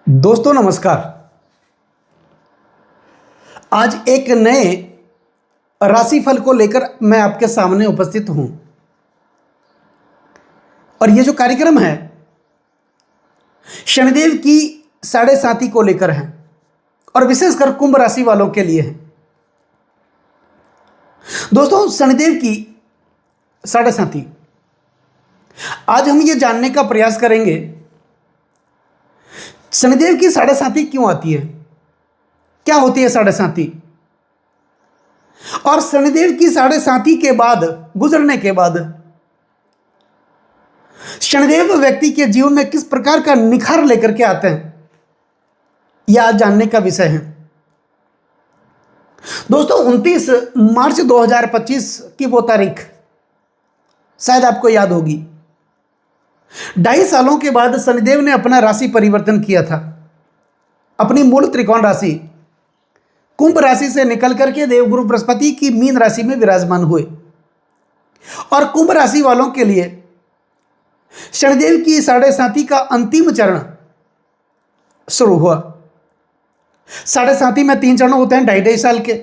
दोस्तों नमस्कार। आज एक नए राशिफल को लेकर मैं आपके सामने उपस्थित हूं और ये जो कार्यक्रम है शनिदेव की साढ़े साती को लेकर है और विशेषकर कुंभ राशि वालों के लिए है। दोस्तों शनिदेव की साढ़े साती आज हम ये जानने का प्रयास करेंगे शनिदेव की साढ़े साती क्यों आती है, क्या होती है साढ़े साती, और शनिदेव की साढ़े साती के बाद गुजरने के बाद शनिदेव व्यक्ति के जीवन में किस प्रकार का निखार लेकर के आते हैं, यह आज जानने का विषय है। दोस्तों 29 मार्च 2025 की वो तारीख शायद आपको याद होगी। 2.5 सालों के बाद शनिदेव ने अपना राशि परिवर्तन किया था। अपनी मूल त्रिकोण राशि कुंभ राशि से निकल करके देवगुरु बृहस्पति की मीन राशि में विराजमान हुए और कुंभ राशि वालों के लिए शनिदेव की साढ़े साती का अंतिम चरण शुरू हुआ। साढ़े साती में 3 चरण होते हैं 2.5 साल के।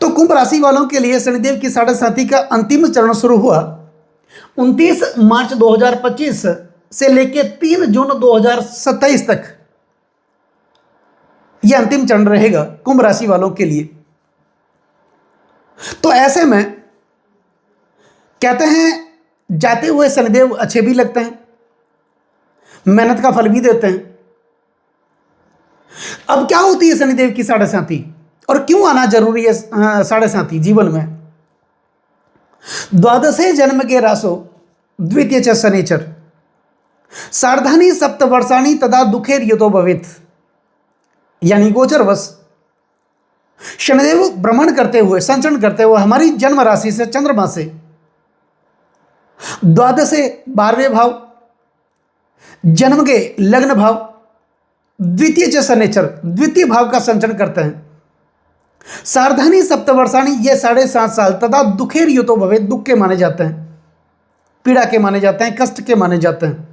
तो कुंभ राशि वालों के लिए शनिदेव की साढ़े साती का अंतिम चरण शुरू हुआ 29 मार्च 2025 से लेकर 3 जून 2027 तक। यह अंतिम चरण रहेगा कुंभ राशि वालों के लिए। तो ऐसे में कहते हैं जाते हुए शनिदेव अच्छे भी लगते हैं, मेहनत का फल भी देते हैं। अब क्या होती है शनिदेव की साढ़े साती और क्यों आना जरूरी है साढ़े साती जीवन में। द्वादशे जन्म के रासो द्वितीय च शनिचर सार्धानी सप्तवर्षाणी तदा दुखेर युतो भवेत्। यानी गोचरवश शनिदेव भ्रमण करते हुए संचरण करते हुए हमारी जन्म राशि से चंद्रमा से द्वादशे 12वें भाव जन्म के लग्न भाव द्वितीय च शनिचर द्वितीय भाव का संचरण करते हैं। सार्धानी सप्तवर्षाणी ये 7.5 साल तथा दुखेर युतो भवेत् दुख के माने जाते हैं, पीड़ा के माने जाते हैं, कष्ट के माने जाते हैं।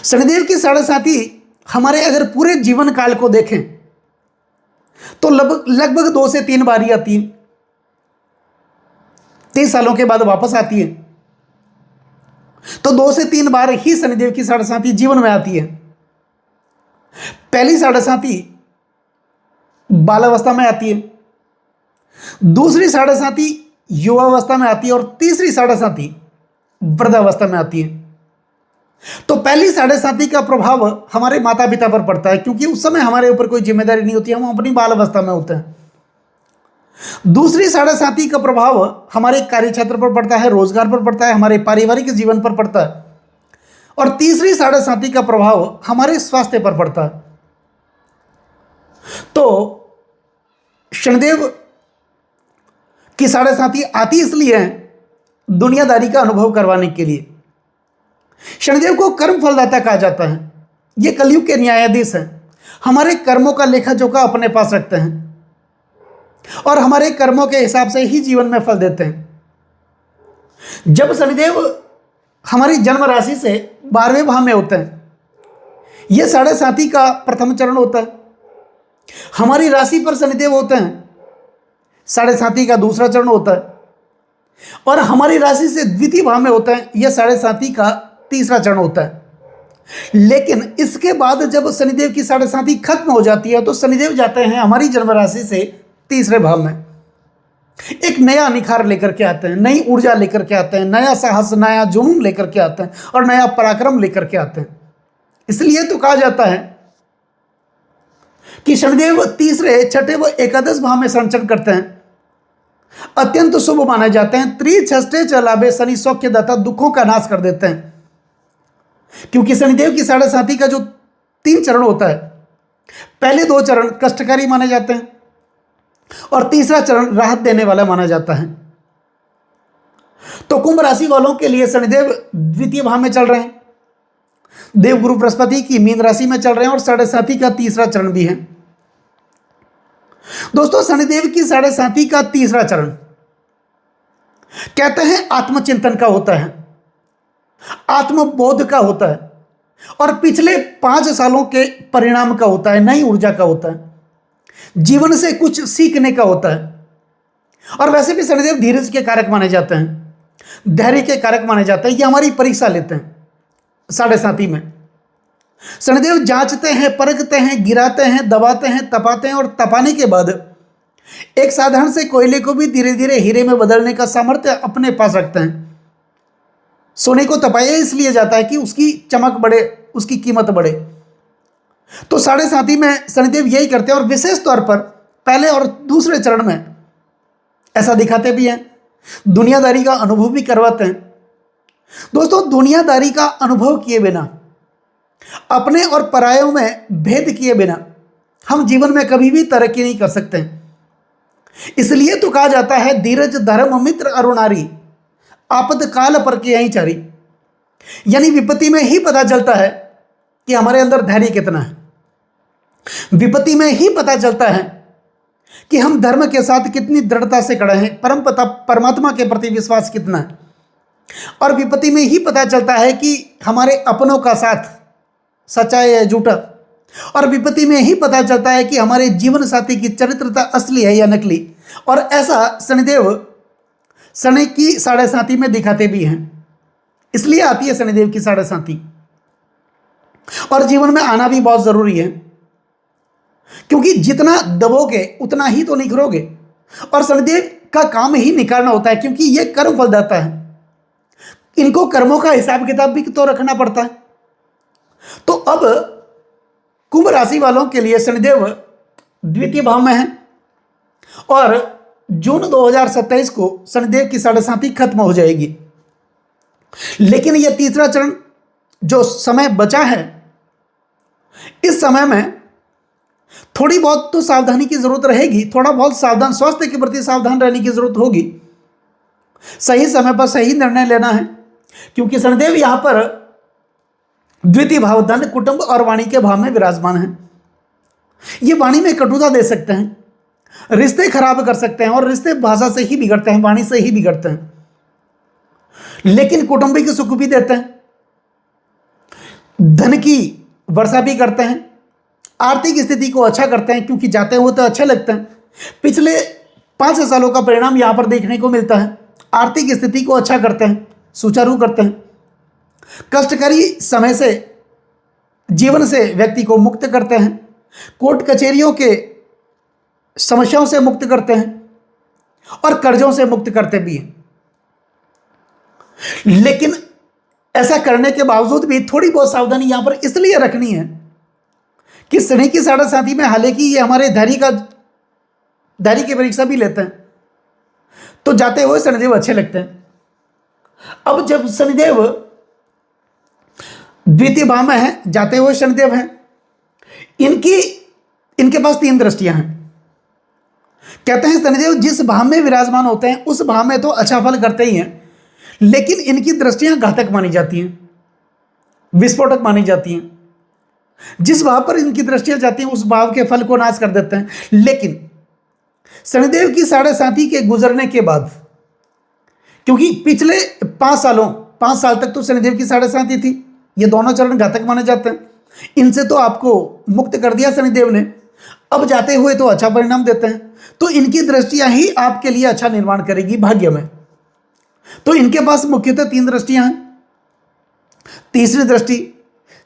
शनिदेव की साढ़े साती हमारे अगर पूरे जीवन काल को देखें तो लगभग 2 से 3 बारी आती है। 30 सालों के बाद वापस आती है। तो 2 से 3 बार ही शनिदेव की साढ़े साती जीवन में आती है। पहली साढ़े साती बालावस्था में आती है, दूसरी साढ़े साती युवावस्था में आती है और तीसरी साढ़े साती वृद्धावस्था में आती है। तो पहली साढ़े साती का प्रभाव हमारे माता पिता पर पड़ता है क्योंकि उस समय हमारे ऊपर कोई जिम्मेदारी नहीं होती, हम अपनी बाल अवस्था में होते हैं। दूसरी साढ़े साती का प्रभाव हमारे कार्य क्षेत्र पर पड़ता है, रोजगार पर पड़ता है, हमारे पारिवारिक जीवन पर पड़ता है और तीसरी साढ़े साती का प्रभाव हमारे स्वास्थ्य पर पड़ता है। तो शनिदेव की साढ़े साती आती इसलिए है दुनियादारी का अनुभव करवाने के लिए। शनिदेव को कर्म फलदाता कहा जाता है। ये कलयुग के न्यायाधीश हैं, हमारे कर्मों का लेखा जोखा अपने पास रखते हैं और हमारे कर्मों के हिसाब से ही जीवन में फल देते हैं। जब शनिदेव हमारी जन्म राशि से 12वें भाव में होते हैं, यह साढ़े साती का प्रथम चरण होता है। हमारी राशि पर शनिदेव होते हैं, साढ़े साती का दूसरा चरण होता है और हमारी राशि से द्वितीय भाव में होता है, यह साढ़े साती का तीसरा चरण होता है। लेकिन इसके बाद जब शनिदेव की साढ़े साती खत्म हो जाती है तो शनिदेव जाते हैं हमारी जन्म राशि से तीसरे भाव में। एक नया निखार लेकर के आते हैं, नई ऊर्जा लेकर के आते हैं, नया साहस, नया जुनून लेकर के आते हैं और नया पराक्रम लेकर के आते हैं। इसलिए तो कहा जाता है कि शनिदेव तीसरे, छठे व एकादश भाव में संचरण करते हैं, अत्यंत शुभ माने जाते हैं। त्रिछष्टे चलाबे शनि सौख्य दाता, दुखों का नाश कर देते हैं। क्योंकि शनिदेव की साढ़े साती का जो 3 चरण होता है, पहले 2 चरण कष्टकारी माने जाते हैं और तीसरा चरण राहत देने वाला माना जाता है। तो कुंभ राशि वालों के लिए शनिदेव द्वितीय भाव में चल रहे हैं, देवगुरु बृहस्पति की मीन राशि में चल रहे हैं और साढ़े साती का तीसरा चरण भी है। दोस्तों शनिदेव की साढ़े साती का तीसरा चरण कहते हैं आत्मचिंतन का होता है, आत्मबोध का होता है। और पिछले 5 सालों के परिणाम का होता है, नई ऊर्जा का होता है, जीवन से कुछ सीखने का होता है। और वैसे भी शनिदेव धीरज के कारक माने जाते हैं, धैर्य के कारक माने जाते हैं। ये हमारी परीक्षा लेते हैं। साढ़े साथी में शनिदेव जांचते हैं, परखते हैं, गिराते हैं, दबाते हैं, तपाते हैं और तपाने के बाद एक साधारण से कोयले को भी धीरे धीरे हीरे में बदलने का सामर्थ्य अपने पास रखते हैं। सोने को तपाया इसलिए जाता है कि उसकी चमक बढ़े, उसकी कीमत बढ़े। तो साढ़े साथी में शनिदेव यही करते हैं और विशेष तौर पर पहले और दूसरे चरण में ऐसा दिखाते भी हैं, दुनियादारी का अनुभव भी करवाते हैं। दोस्तों, दुनियादारी का अनुभव किए बिना, अपने और परायों में भेद किए बिना हम जीवन में कभी भी तरक्की नहीं कर सकते। इसलिए तो कहा जाता है, धीरज धर्म मित्र अरुणारी, आपद काल पर के यहीं चारी। यानी विपत्ति में ही पता चलता है कि हमारे अंदर धैर्य कितना है। विपत्ति में ही पता चलता है कि हम धर्म के साथ कितनी दृढ़ता से खड़े हैं, परमात्मा के प्रति विश्वास कितना है। और विपत्ति में ही पता चलता है कि हमारे अपनों का साथ सच्चा है या झूठा। और विपत्ति में ही पता चलता है कि हमारे जीवन साथी की चरित्रता असली है या नकली। और ऐसा शनिदेव शनि की साढ़े साथी में दिखाते भी हैं। इसलिए आती है शनिदेव की साढ़े साथी। और जीवन में आना भी बहुत जरूरी है, क्योंकि जितना दबोगे उतना ही तो निखरोगे। और शनिदेव का काम ही निखारना होता है, क्योंकि ये कर्म फलदाता है। इनको कर्मों का हिसाब किताब भी तो रखना पड़ता है। तो अब कुंभ राशि वालों के लिए शनिदेव द्वितीय भाव में है और जून 2027 को शनिदेव की साढ़े साथी खत्म हो जाएगी। लेकिन यह तीसरा चरण जो समय बचा है, इस समय में थोड़ी बहुत तो सावधानी की जरूरत रहेगी। थोड़ा बहुत सावधान, स्वास्थ्य के प्रति सावधान रहने की जरूरत होगी। सही समय पर सही निर्णय लेना है, क्योंकि शनिदेव यहां पर द्वितीय भाव धन, कुटुंब और वाणी के भाव में विराजमान है। ये वाणी में कटुता दे सकते हैं, रिश्ते खराब कर सकते हैं, और रिश्ते भाषा से ही बिगड़ते हैं, वाणी से ही बिगड़ते हैं। लेकिन कौटुंबिक सुख भी देते हैं, धन की वर्षा भी करते हैं, आर्थिक स्थिति को अच्छा करते हैं, क्योंकि जाते हुए तो अच्छे लगते हैं। पिछले 5 सालों का परिणाम यहां पर देखने को मिलता है। आर्थिक स्थिति को अच्छा करते हैं, सुचारू करते हैं, कष्टकारी समय से, जीवन से व्यक्ति को मुक्त करते हैं, कोर्ट कचहरियों के समस्याओं से मुक्त करते हैं और कर्जों से मुक्त करते भी हैं। लेकिन ऐसा करने के बावजूद भी थोड़ी बहुत सावधानी यहां पर इसलिए रखनी है कि शनि की साढ़े साथी में, हालांकि ये हमारे धैर्य की परीक्षा भी लेते हैं, तो जाते हुए शनिदेव अच्छे लगते हैं। अब जब शनिदेव द्वितीय भाव में है, जाते हुए शनिदेव हैं, इनके पास 3 दृष्टियां हैं। कहते हैं शनिदेव जिस भाव में विराजमान होते हैं उस भाव में तो अच्छा फल करते ही हैं, लेकिन इनकी दृष्टियां घातक मानी जाती हैं, विस्फोटक मानी जाती हैं। जिस भाव पर इनकी दृष्टियां जाती हैं उस भाव के फल को नाश कर देते हैं। लेकिन शनिदेव की साढ़े साथी के गुजरने के बाद, क्योंकि पिछले 5 साल तक तो शनिदेव की साढ़े साथी थी, ये दोनों चरण घातक माने जाते हैं, इनसे तो आपको मुक्त कर दिया शनिदेव ने। अब जाते हुए तो अच्छा परिणाम देते हैं, तो इनकी दृष्टियां ही आपके लिए अच्छा निर्माण करेगी भाग्य में। तो इनके पास मुख्यतः 3 दृष्टियां हैं, तीसरी दृष्टि,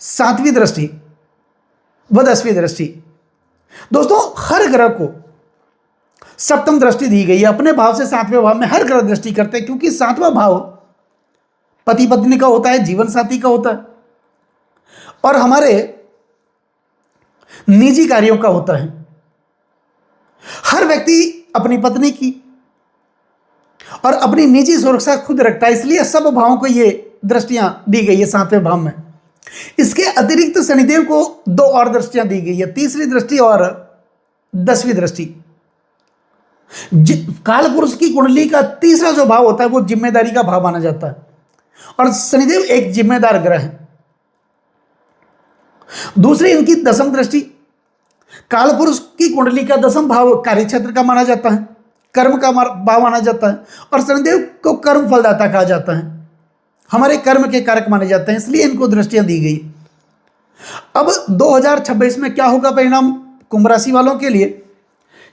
7वीं दृष्टि व 10वीं दृष्टि। दोस्तों, हर ग्रह को 7वीं दृष्टि दी गई है। अपने भाव से 7वें भाव में हर ग्रह दृष्टि करते हैं, क्योंकि 7वां भाव पति पत्नी का होता है, जीवन साथी का होता है और हमारे निजी कार्यों का होता है। हर व्यक्ति अपनी पत्नी की और अपनी निजी सुरक्षा खुद रखता है, इसलिए सब भावों को ये दृष्टियां दी गई है 7वें भाव में। इसके अतिरिक्त शनिदेव को 2 और दृष्टियां दी गई है, तीसरी दृष्टि और 10वीं दृष्टि। काल पुरुष की कुंडली का तीसरा जो भाव होता है वो जिम्मेदारी का भाव माना जाता है, और शनिदेव एक जिम्मेदार ग्रह है। दूसरी इनकी 10वीं दृष्टि, काल पुरुष की कुंडली का 10वां भाव कार्यक्षेत्र का माना जाता है, कर्म का भाव माना जाता है, और शनिदेव को कर्म फलदाता कहा जाता है, हमारे कर्म के कारक माने जाते हैं, इसलिए इनको दृष्टियां दी गई। अब 2026 में क्या होगा परिणाम कुंभ राशि वालों के लिए?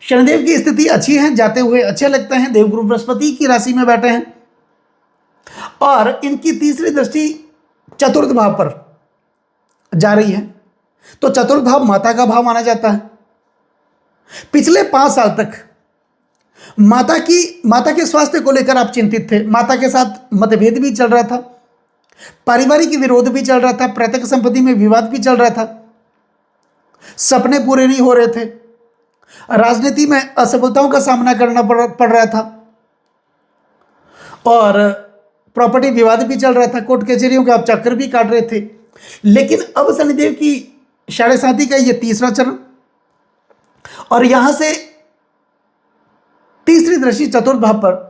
शनिदेव की स्थिति अच्छी है, जाते हुए अच्छे लगते हैं, देवगुरु बृहस्पति की राशि में बैठे हैं और इनकी तीसरी दृष्टि चतुर्थ भाव पर जा रही है। तो चतुर्थ भाव माता का भाव माना जाता है। पिछले 5 साल तक माता के स्वास्थ्य को लेकर आप चिंतित थे, माता के साथ मतभेद भी चल रहा था, पारिवारिक विरोध भी चल रहा था, पैतृक संपत्ति में विवाद भी चल रहा था, सपने पूरे नहीं हो रहे थे, राजनीति में असफलताओं का सामना करना पड़ रहा था और प्रॉपर्टी विवाद भी चल रहा था, कोर्ट कचहरियों का आप चक्कर भी काट रहे थे। लेकिन अब शनिदेव की 7.5 का ये तीसरा चरण और यहां से तीसरी दृष्टि चतुर्थ भाव पर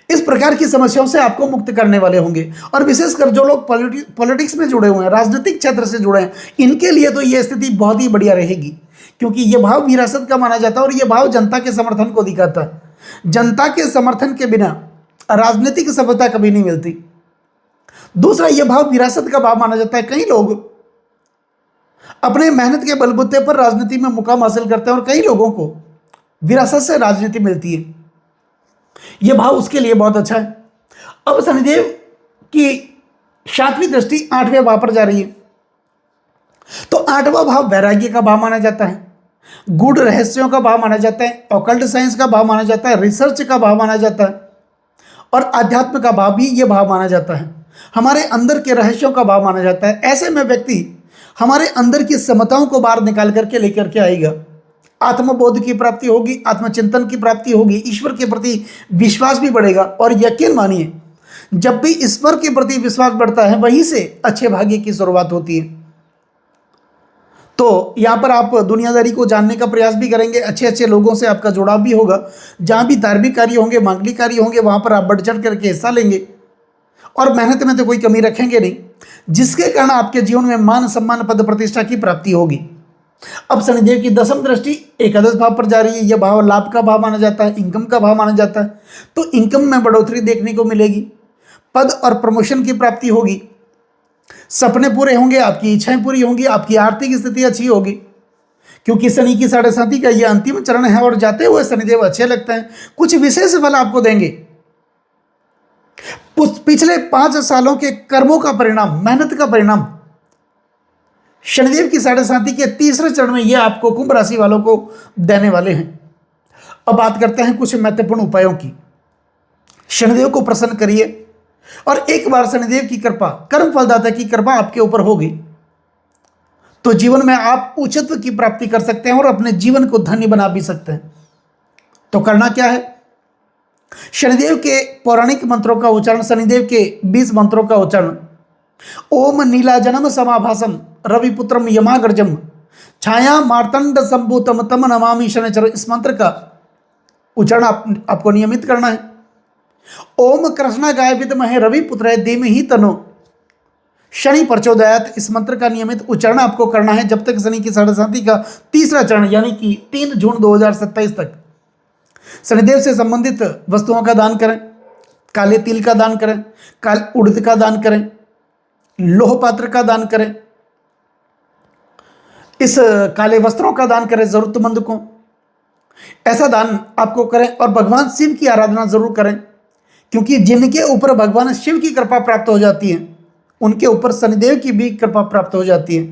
इस प्रकार की समस्याओं से आपको मुक्त करने वाले होंगे। और विशेषकर जो लोग पॉलिटिक्स में जुड़े हुए हैं, राजनीतिक क्षेत्र से जुड़े हैं, इनके लिए तो यह स्थिति बहुत ही बढ़िया रहेगी, क्योंकि यह भाव विरासत का माना जाता है और यह भाव जनता के समर्थन को दिखाता है। जनता के समर्थन के बिना राजनीतिक सफलता कभी नहीं मिलती। दूसरा, यह भाव विरासत का भाव माना जाता है। कई लोग अपने मेहनत के बलबूते पर राजनीति में मुकाम हासिल करते हैं और कई लोगों को विरासत से राजनीति मिलती है। यह भाव उसके लिए बहुत अच्छा है। अब शनिदेव की 7वीं दृष्टि 8वें भाव पर जा रही है। तो 8वां भाव वैराग्य का भाव माना जाता है, गूढ़ रहस्यों का भाव माना जाता है, ऑकल्ट साइंस का भाव माना जाता है, रिसर्च का भाव माना जाता है और अध्यात्म का भाव भी यह भाव माना जाता है। हमारे अंदर के रहस्यों का भाव माना जाता है। ऐसे में व्यक्ति हमारे अंदर की समताओं को बाहर निकाल करके लेकर के आएगा। आत्मबोध की प्राप्ति होगी, आत्मचिंतन की प्राप्ति होगी, ईश्वर के प्रति विश्वास भी बढ़ेगा। और यकीन मानिए, जब भी ईश्वर के प्रति विश्वास बढ़ता है, वहीं से अच्छे भाग्य की शुरुआत होती है। तो यहाँ पर आप दुनियादारी को जानने का प्रयास भी करेंगे, अच्छे अच्छे लोगों से आपका जुड़ाव भी होगा। जहाँ भी धार्मिक कार्य होंगे, मांगलिक कार्य होंगे, वहाँ पर आप बढ़ चढ़ करके हिस्सा लेंगे और मेहनत में तो कोई कमी रखेंगे नहीं, जिसके कारण आपके जीवन में मान सम्मान पद प्रतिष्ठा की प्राप्ति होगी। अब शनिदेव की 10वीं दृष्टि एकादश भाव पर जा रही है। यह भाव लाभ का भाव माना जाता है, इनकम का भाव माना जाता है। तो इनकम में बढ़ोतरी देखने को मिलेगी, पद और प्रमोशन की प्राप्ति होगी, सपने पूरे होंगे, आपकी इच्छाएं पूरी होंगी, आपकी आर्थिक स्थिति अच्छी होगी, क्योंकि शनि की 7.5 का यह अंतिम चरण है और जाते हुए शनिदेव अच्छे लगते हैं। कुछ विशेष फल आपको देंगे। पिछले 5 सालों के कर्मों का परिणाम, मेहनत का परिणाम शनिदेव की 7.5 के तीसरे चरण में यह आपको कुंभ राशि वालों को देने वाले हैं। अब बात करते हैं कुछ महत्वपूर्ण उपायों की। शनिदेव को प्रसन्न करिए और एक बार शनिदेव की कृपा, कर्म फलदाता की कृपा आपके ऊपर होगी तो जीवन में आप उच्चत्व की प्राप्ति कर सकते हैं और अपने जीवन को धन्य बना भी सकते हैं। तो करना क्या है? शनिदेव के पौराणिक मंत्रों का उच्चारण, शनिदेव के 20 मंत्रों का उच्चारण, ओम नीलाजनम समाभासम रविपुत्रम यमागर्जम छाया मार्तंड संभूतम तम नमामि शनिचर, इस मंत्र का उच्चारण आपको नियमित करना है। ओम कृष्णा गाय विद्महे रविपुत्राय धीमहि तन्नो शनि प्रचोदयात, इस मंत्र का नियमित उच्चारण आपको करना है जब तक शनि की 7.5 का तीसरा चरण यानी कि 3 जून 2027 तक। शनिदेव से संबंधित वस्तुओं का दान करें, काले तिल का दान करें, उड़द का दान करें, लोह पात्र का दान करें, इस काले वस्त्रों का दान करें जरूरतमंद को। ऐसा दान आपको करें और भगवान शिव की आराधना जरूर करें, क्योंकि जिनके ऊपर भगवान शिव की कृपा प्राप्त हो जाती है उनके ऊपर शनिदेव की भी कृपा प्राप्त हो जाती है।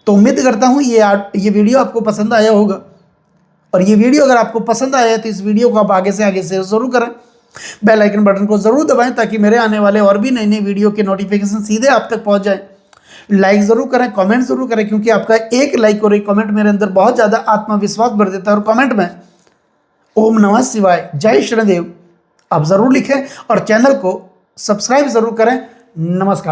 तो उम्मीद करता हूँ ये वीडियो आपको पसंद आया होगा और ये वीडियो अगर आपको पसंद आया है तो इस वीडियो को आप आगे से आगे शेयर जरूर करें, बेल आइकन बटन को जरूर दबाएं ताकि मेरे आने वाले और भी नई नई वीडियो के नोटिफिकेशन सीधे आप तक पहुंच जाए। लाइक ज़रूर करें, कमेंट ज़रूर करें, क्योंकि आपका एक लाइक और एक कमेंट मेरे अंदर बहुत ज़्यादा आत्मविश्वास भर देता है। और कमेंट में ओम नमः शिवाय, जय शनिदेव आप ज़रूर लिखें और चैनल को सब्सक्राइब ज़रूर करें। नमस्कार।